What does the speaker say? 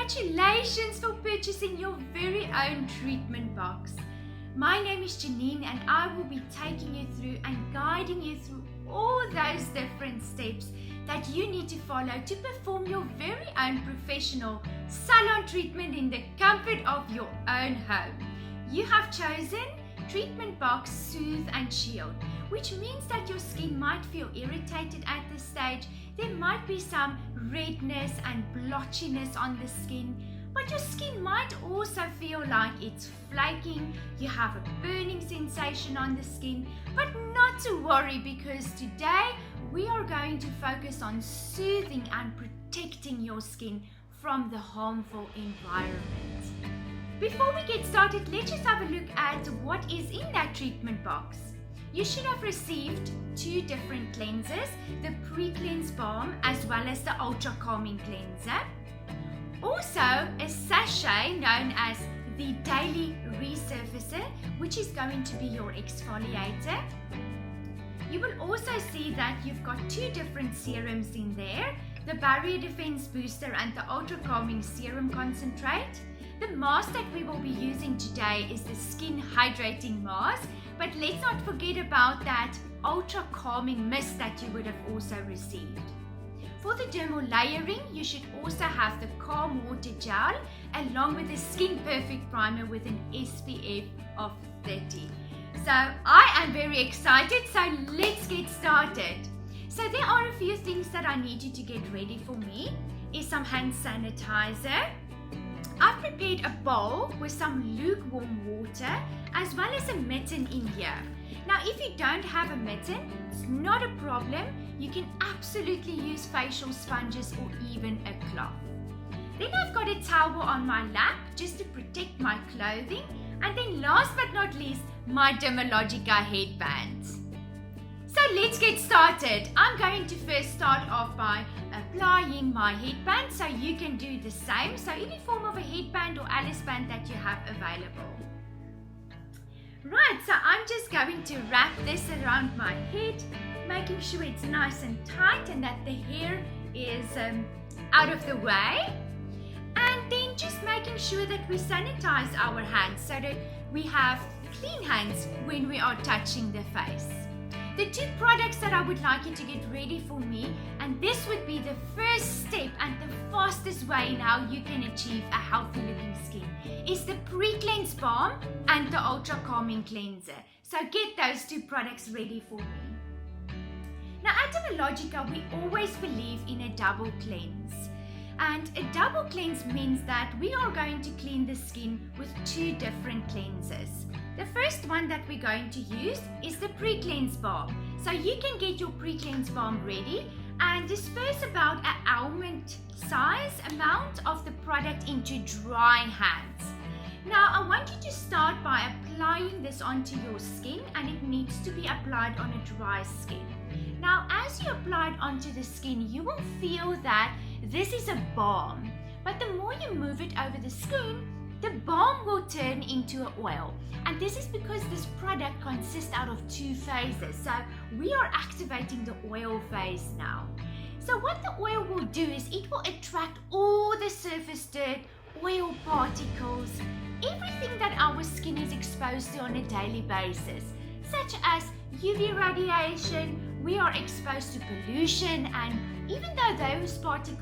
Congratulations for purchasing your very own treatment box. My name is Janine and I will be taking you through and guiding you through all those different steps that you need to follow to perform your very own professional salon treatment in the comfort of your own home. You have chosen treatment box Sooth and Shield, which means that your skin might feel irritated at this stage. There might be some redness and blotchiness on the skin, but your skin might also feel like it's flaking. You have a burning sensation on the skin, but not to worry, because today we are going to focus on soothing and protecting your skin from the harmful environment. Before we get started, let's just have a look at what is in that treatment box. You should have received two different cleansers, the pre-cleanse balm as well as the ultra calming cleanser. Also a sachet known as the daily resurfacer, which is going to be your exfoliator. You will also see that you've got two different serums in there, the barrier defense booster and the ultra calming serum concentrate. The mask that we will be using today is the skin hydrating mask, but let's not forget about that ultra calming mist that you would have also received. For the dermal layering, you should also have the calm water gel along with the skin perfect primer with an SPF of 30. So I am very excited, so let's get started. So there are a few things that I need you to get ready for me. Is some hand sanitizer. I've prepared a bowl with some lukewarm water as well as a mitten in here. Now if you don't have a mitten, it's not a problem. You can absolutely use facial sponges or even a cloth. Then I've got a towel on my lap just to protect my clothing. And then last but not least, my Dermalogica headband. So let's get started. I'm going to first start off by applying my headband, so you can do the same. So any form of a headband or Alice band that you have available. Right, so I'm just going to wrap this around my head, making sure it's nice and tight and that the hair is out of the way. And then just making sure that we sanitize our hands so that we have clean hands when we are touching the face. The two products that I would like you to get ready for me, and this would be the first step and the fastest way in how you can achieve a healthy looking skin, is the pre-cleanse balm and the ultra calming cleanser. So get those two products ready for me. Now at Dermalogica, we always believe in a double cleanse. And a double cleanse means that we are going to clean the skin with two different cleansers. The first one that we're going to use is the pre-cleanse balm. So you can get your pre-cleanse balm ready and disperse about an almond size amount of the product into dry hands. Now I want you to start by applying this onto your skin, and it needs to be applied on a dry skin. Now as you apply it onto the skin, you will feel that this is a balm, but the more you move it over the skin, the balm will turn into an oil. And this is because this product consists out of two phases. So we are activating the oil phase now. So what the oil will do is it will attract all the surface dirt, oil particles, everything that our skin is exposed to on a daily basis, such as UV radiation. We are exposed to pollution, and even though those particles